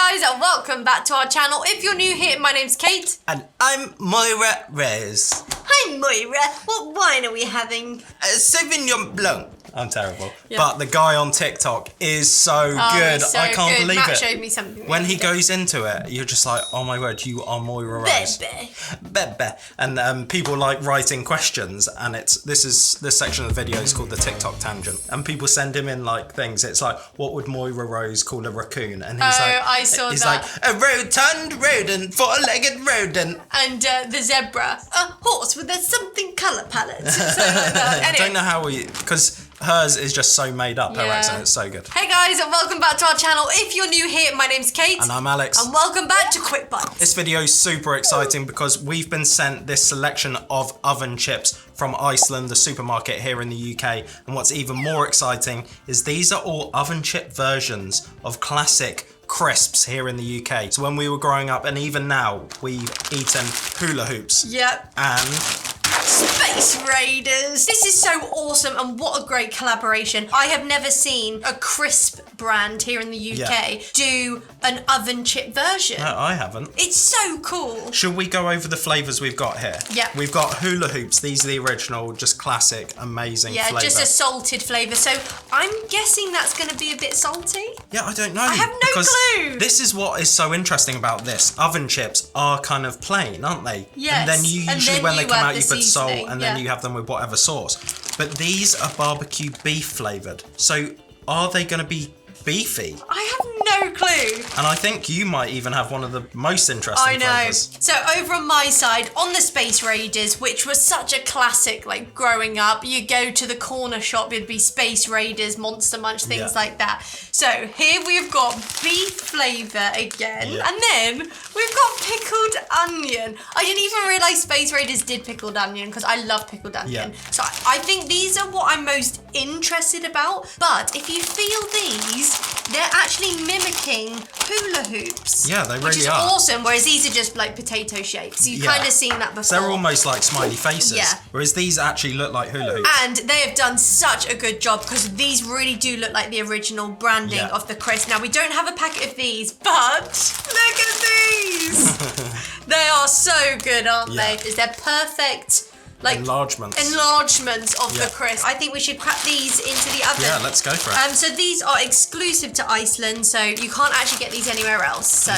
guys, and welcome back to our channel. If you're new here, my name's Kate. And I'm Moira Rose. Hi Moira, what wine are we having? Sauvignon Blanc. I'm terrible. Yeah. But the guy on TikTok is so good. So I can't good. believe Matt it. showed me something. When he goes into it, you're just like, oh my word, you are Moira Rose. Bebe. And people like writing questions, and this section of the video is called the TikTok tangent. And people send him in like things. It's like, what would Moira Rose call a raccoon? And he's I saw he's that. like, a rotund rodent, four-legged rodent. And the zebra, a horse with a something colour palette. So like that. Anyway. I don't know how because hers is just so made up, her accent, it's so good. Hey guys, and welcome back to our channel. If you're new here, my name's Kate. And I'm Alex. And welcome back to Quick Bites. This video is super exciting because we've been sent this selection of oven chips from Iceland, the supermarket here in the UK. And what's even more exciting is these are all oven chip versions of classic crisps here in the UK. So when we were growing up, and even now, we've eaten hula hoops. Yep. And Space Raiders. This is so awesome, and what a great collaboration. I have never seen a crisp brand here in the UK do an oven chip version. No, I haven't. It's so cool. Should we go over the flavours we've got here? Yeah. We've got hula hoops. These are the original, just classic, amazing flavour. Yeah, just a salted flavour. So I'm guessing that's going to be a bit salty. Yeah, I don't know. I have no clue. This is what is so interesting about this. Oven chips are kind of plain, aren't they? Yes. And then you usually, when they come out, you put salt and then you have them with whatever sauce. But these are barbecue beef flavoured. So are they going to be beefy? I have no clue. And I think you might even have one of the most interesting flavours. So over on my side, on the Space Raiders, which was such a classic, like growing up, you go to the corner shop, it'd be Space Raiders, Monster Munch, things like that. So here we've got beef flavour again, and then we've got pickled onion. I didn't even realise Space Raiders did pickled onion because I love pickled onion. So I think these are what I'm most interested about. But if you feel these, they're actually mimicking hula hoops. Yeah, they really are. Which is awesome, whereas these are just like potato shapes. You've kind of seen that before. They're almost like smiley faces. Yeah. Whereas these actually look like hula hoops. And they have done such a good job because these really do look like the original branding of the crisp. Now, we don't have a packet of these, but look at these. They are so good, aren't they? They're perfect. Like enlargements of the crisp. I think we should crack these into the oven. Yeah, let's go for it. So these are exclusive to Iceland, so you can't actually get these anywhere else. So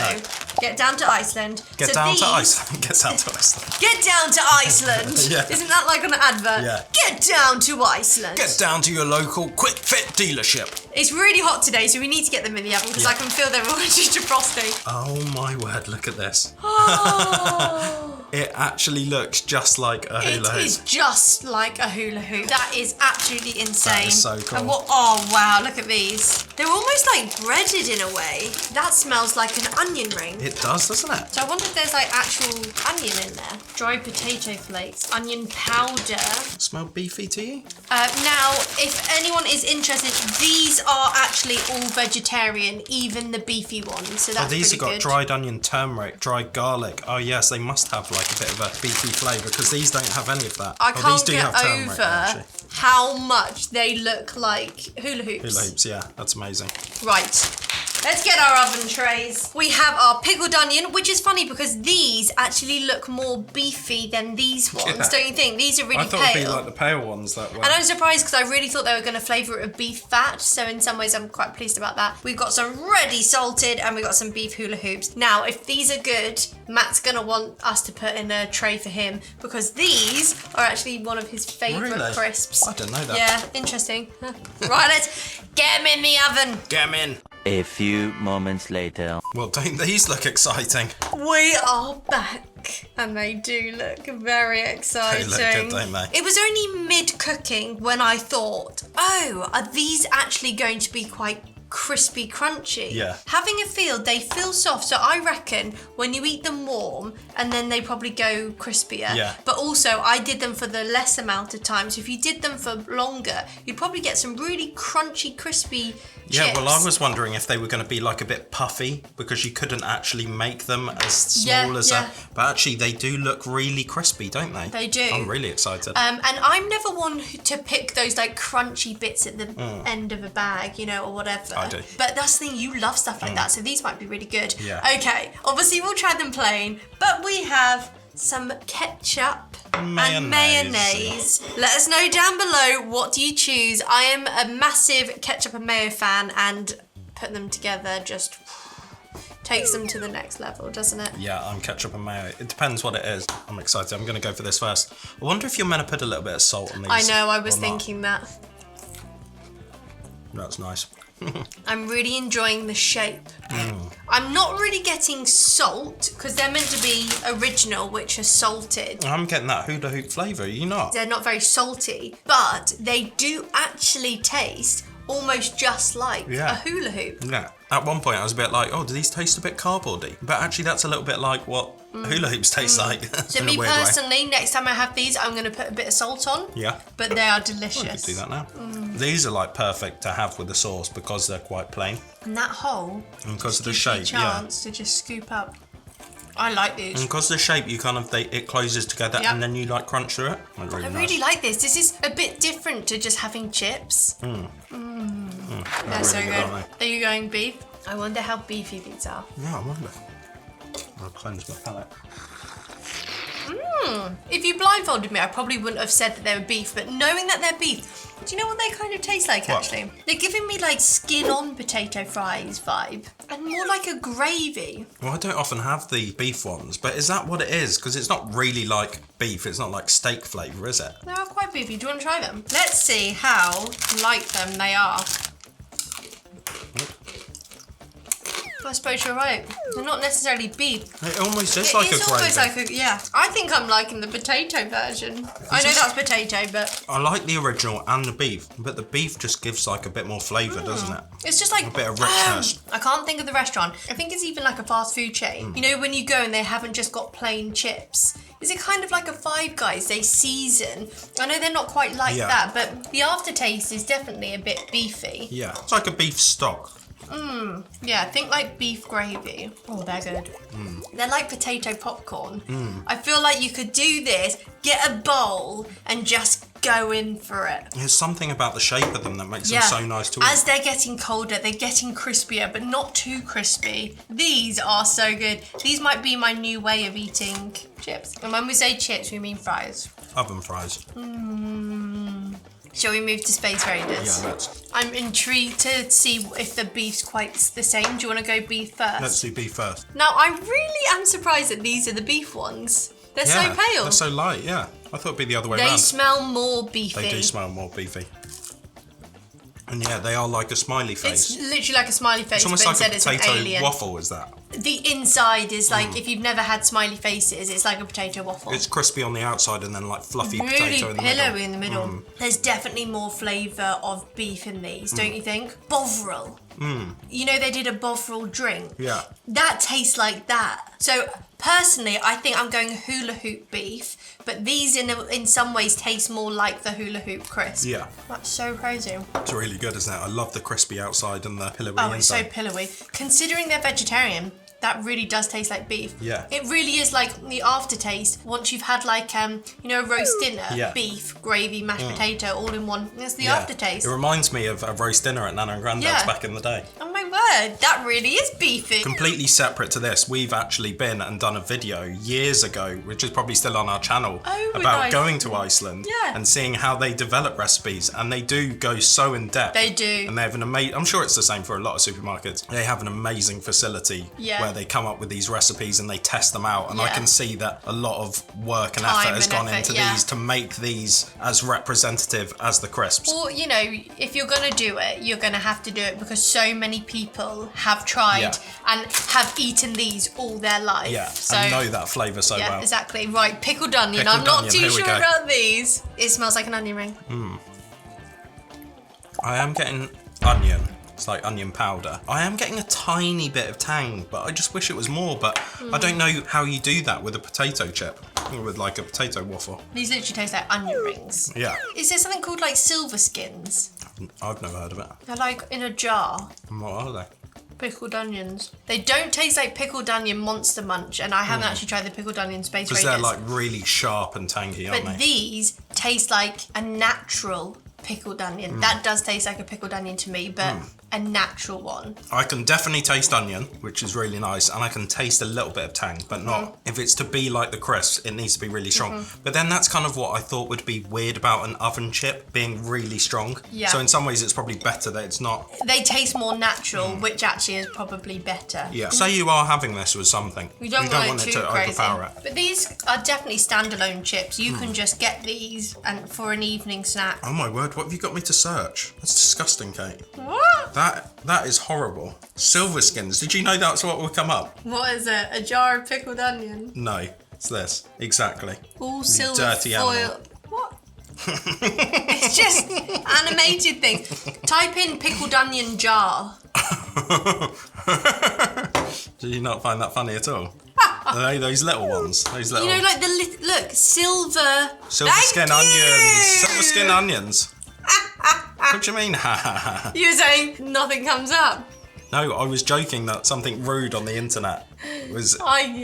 get down to Iceland. Get down to Iceland. Get down to Iceland. Get down to Iceland. Isn't that like an advert? Yeah. Get down to Iceland. Get down to your local Quick Fit dealership. It's really hot today, so we need to get them in the oven because I can feel them already defrosting. Oh my word, look at this. Oh. It actually looks just like a hula hoop. It is just like a hula hoop. That is absolutely insane. That is so cool. And oh wow, look at these. They're almost like breaded in a way. That smells like an onion ring. It does, doesn't it? So I wonder if there's like actual onion in there. Dried potato flakes, onion powder. Smell beefy to you? Now, if anyone is interested, these are actually all vegetarian, even the beefy ones. So that's these pretty have got good. dried onion, turmeric, dried garlic. Oh yes, they must have like a bit of a beefy flavour because these don't have any of that. I can't these do get have turmeric, over actually. how much they look like hula hoops. Hula hoops, yeah, that's amazing. Right. Let's get our oven trays. We have our pickled onion, which is funny because these actually look more beefy than these ones, don't you think? These are really pale. I thought it'd be like the pale ones that way. And I'm surprised because I really thought they were going to flavour it with beef fat, so in some ways I'm quite pleased about that. We've got some ready salted and we've got some beef hula hoops. Now, if these are good, Matt's going to want us to put in a tray for him because these are actually one of his favourite crisps. I didn't know that. Yeah, interesting. Right, let's get them in the oven. Get them in. A few moments later. Well, don't these look exciting? We are back. And they do look very exciting. They look good, don't they? It was only mid-cooking when I thought, oh, are these actually going to be quite crispy crunchy? Yeah. Having a feel, they feel soft. So I reckon when you eat them warm and then they probably go crispier. Yeah. But also I did them for the less amount of time. So if you did them for longer, you'd probably get some really crunchy, crispy Yeah, chips. well, I was wondering if they were going to be like a bit puffy because you couldn't actually make them as small as that. But actually, they do look really crispy, don't they? They do. I'm really excited. And I'm never one to pick those like crunchy bits at the end of a bag, you know, or whatever. I do. But that's the thing, you love stuff like that, so these might be really good. Yeah. Okay, obviously we'll try them plain, but we have some ketchup and mayonnaise. Let us know down below, what do you choose? I am a massive ketchup and mayo fan, and put them together just takes them to the next level, doesn't it? Yeah, I'm ketchup and mayo. It depends what it is. I'm excited. I'm going to go for this first. I wonder if you're meant to put a little bit of salt on these. I know, I was or not. thinking that. That's nice. I'm really enjoying the shape. I'm not really getting salt because they're meant to be original, which are salted. I'm getting that hula hoop flavour, are you not? They're not very salty, but they do actually taste almost just like a hula hoop. Yeah. At one point I was a bit like, oh, do these taste a bit cardboardy? But actually that's a little bit like what hula hoops taste like. So me personally, next time I have these, I'm going to put a bit of salt on. Yeah. But they are I delicious. could do that now. These are like perfect to have with the sauce because they're quite plain. And that hole And because of the gives you a shape, chance to just scoop up. I like these. And because of the shape, you kind of, it closes together and then you like crunch through it. Like, really I nice. really like this. This is a bit different to just having chips. They're really so good, good. aren't Are you going beef? I wonder how beefy these are. Yeah, I wonder. I'll cleanse my palate. If you blindfolded me, I probably wouldn't have said that they were beef, but knowing that they're beef, do you know what they kind of taste like, What? actually? They're giving me like skin-on potato fries vibe, and more like a gravy. Well, I don't often have the beef ones, but is that what it is? Because it's not really like beef. It's not like steak flavour, is it? They are quite beefy. Do you want to try them? Let's see how like them they are. I suppose you're right. They're not necessarily beef. It almost is like a It's gravy. almost like a, yeah. I think I'm liking the potato version. I know that's potato, but I like the original and the beef, but the beef just gives like a bit more flavour, doesn't it? it's just like A bit of richness. I can't think of the restaurant. I think it's even like a fast food chain. You know, when you go and they haven't just got plain chips. Is it kind of like a Five Guys? They season. I know they're not quite like Yeah. that, but the aftertaste is definitely a bit beefy. Yeah, it's like a beef stock. Yeah, think like beef gravy. Oh, they're good. They're like potato popcorn. I feel like you could do this, get a bowl, and just go in for it. There's something about the shape of them that makes them so nice to eat. As they're getting colder, they're getting crispier, but not too crispy. These are so good. These might be my new way of eating chips. And when we say chips, we mean fries. Oven fries. Shall we move to Space Raiders? Yeah, let's I'm intrigued to see if the beef's quite the same. Do you want to go beef first? do beef first. Now, I really am surprised that these are the beef ones. They're so Yeah, pale. they're so light, yeah. I thought it'd be the other way They around. smell more beefy. They do smell more beefy. And yeah, they are like a smiley face. It's literally like a smiley face, It's almost but like a instead it's an potato alien. waffle, is that? The inside is like, if you've never had smiley faces, it's like a potato waffle. It's crispy on the outside and then like fluffy really potato in the middle. pillowy in the middle. There's definitely more flavour of beef in these, don't you think? Bovril. You know they did a Bovril drink? Yeah. That tastes like that. So personally, I think I'm going hula hoop beef, but these in some ways taste more like the hula hoop crisp. Yeah. That's so crazy. It's really good, isn't it? I love the crispy outside and the pillowy Oh, it's so inside. pillowy. Considering they're vegetarian, that really does taste like beef. Yeah. It really is like the aftertaste once you've had like a roast dinner, Yeah. beef, gravy, mashed potato, all in one. It's the Yeah. aftertaste. It reminds me of a roast dinner at Nana and Grandad's Yeah. back in the day. Oh my word, that really is beefy. Completely separate to this, we've actually been and done a video years ago, which is probably still on our channel, Oh, with about Iceland. going to Iceland Yeah. and seeing how they develop recipes, and they do go so in depth. They do. And they have an amazing, I'm sure it's the same for a lot of supermarkets, they have an amazing facility Yeah. where they come up with these recipes and they test them out, and I Yeah. can see that a lot of work and Time effort has and gone effort, into yeah. these to make these as representative as the crisps. Or, if you're going to do it, you're going to have to do it because so many people have tried Yeah. and have eaten these all their life. Yeah, So, and know that flavour so yeah, well. exactly. Right, pickled onion. Pickled I'm not onion, too here we sure go. about these. It smells like an onion ring. I am getting onion. It's like onion powder. I am getting a tiny bit of tang, but I just wish it was more. But I don't know how you do that with a potato chip, or with like a potato waffle. These literally taste like onion rings. Yeah, Is there something called like silver skins? I've never heard of it. They're like in a jar. And what are they? Pickled onions. They don't taste like pickled onion Monster Munch, and I haven't actually tried the pickled onion Space Because Raiders. they're like really sharp and tangy, aren't But they? these taste like a natural pickled onion. That does taste like a pickled onion to me, but a natural one. I can definitely taste onion, which is really nice, and I can taste a little bit of tang, but not if it's to be like the crisps, it needs to be really strong. But then that's kind of what I thought would be weird about an oven chip being really strong. Yeah. So in some ways it's probably better that it's not. They taste more natural, which actually is probably better. Yeah. Say you are having this with something. We don't want it to too crazy. overpower it. But these are definitely standalone chips. You can just get these and for an evening snack. Oh my word, what have you got me to search? That's disgusting, Kate. What? That is horrible. Silver skins. Did you know that's what will come up? What is it? A jar of pickled onion? No, it's this. Exactly. All You silver dirty foil. animal. What? It's just animated things. Type in pickled onion jar. Did you not find that funny at all? No, those little ones. Those little. You know, like look, silver. Silver Thank skin you! onions. Silver skin onions. What do you mean? You were saying nothing comes up. No, I was joking that something rude on the internet was. Alright.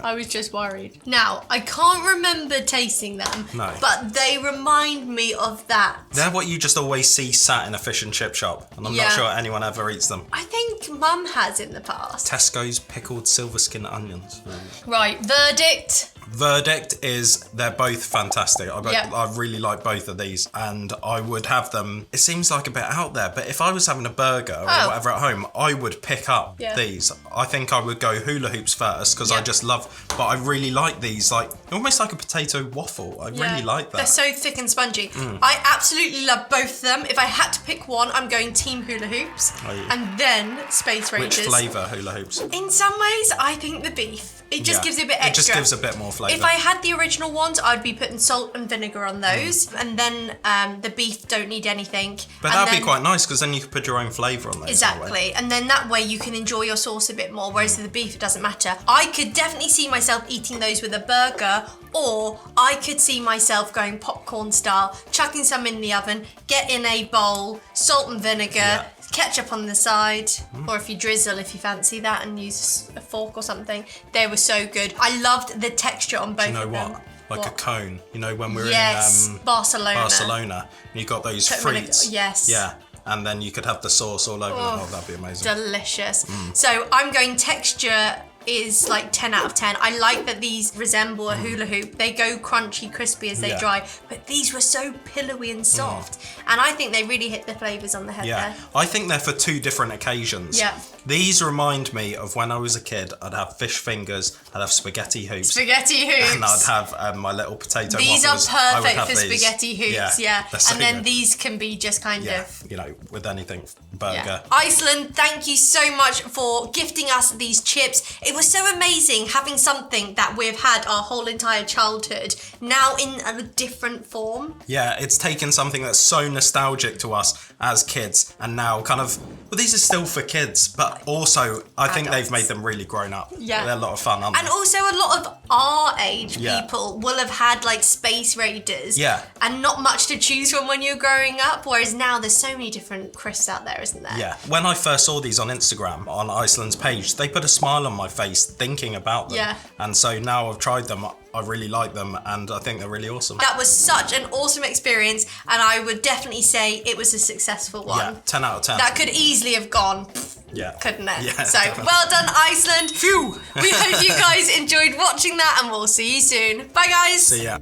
I was just worried. Now, I can't remember tasting them, No. but they remind me of that. They're what you just always see sat in a fish and chip shop, and I'm Yeah. not sure anyone ever eats them. I think Mum has in the past. Tesco's pickled silver skin onions. Right, verdict. Verdict is they're both fantastic. Yeah. I really like both of these, and I would have them. It seems like a bit out there, but if I was having a burger or whatever at home, I would pick up these. I think I would go hula hoops first because I just love. But I really like these, like almost like a potato waffle. I really like that. They're so thick and spongy. I absolutely love both of them. If I had to pick one, I'm going Team Hula Hoops, and then Space Raiders. Which flavour hula hoops? In some ways, I think the beef. It just gives it a bit extra. It just gives a bit more flavour. If I had the original ones, I'd be putting salt and vinegar on those, and then the beef don't need anything. But that'd be quite nice because then you could put your own flavour on those. Exactly, and then that way you can enjoy your sauce a bit more, whereas with the beef it doesn't matter. I could definitely see myself eating those with a burger, or I could see myself going popcorn style, chucking some in the oven, get in a bowl, salt and vinegar, ketchup on the side, or if you drizzle, if you fancy that, and use a fork or something. They were so good. I loved the texture on both Do you know of them. what? Like a cone. You know when we were in Barcelona. and you got those Put frites. vinegar, yes. Yeah. And then you could have the sauce all over them. Oh, that'd be amazing. Delicious. So I'm going texture is like 10 out of 10. I like that these resemble a hula hoop. They go crunchy, crispy as they dry, but these were so pillowy and soft. And I think they really hit the flavours on the head there. I think they're for two different occasions. Yeah. These remind me of when I was a kid. I'd have fish fingers, I'd have spaghetti hoops. Spaghetti hoops. And I'd have my little potato These waffles. are I would perfect have for these. spaghetti hoops, yeah. So And then good. these can be just kind of... You know, with anything, burger. Yeah. Iceland, thank you so much for gifting us these chips. It was so amazing having something that we've had our whole entire childhood now in a different form. Yeah, it's taken something that's so nostalgic to us as kids and now kind of, well, these are still for kids, but also I think they've made them really grown up. Yeah. They're a lot of fun, aren't they? And also a lot of our age people will have had like Space Raiders and not much to choose from when you're growing up, whereas now there's so many different crisps out there, isn't there? Yeah. When I first saw these on Instagram, on Iceland's page, they put a smile on my face thinking about them. Yeah. And so now I've tried them, I really like them, and I think they're really awesome. That was such an awesome experience, and I would definitely say it was a successful one. Yeah, 10 out of 10. That could easily have gone, couldn't it? Yeah, so, definitely. well done, Iceland. Phew! We hope you guys enjoyed watching that, and we'll see you soon. Bye, guys. See ya.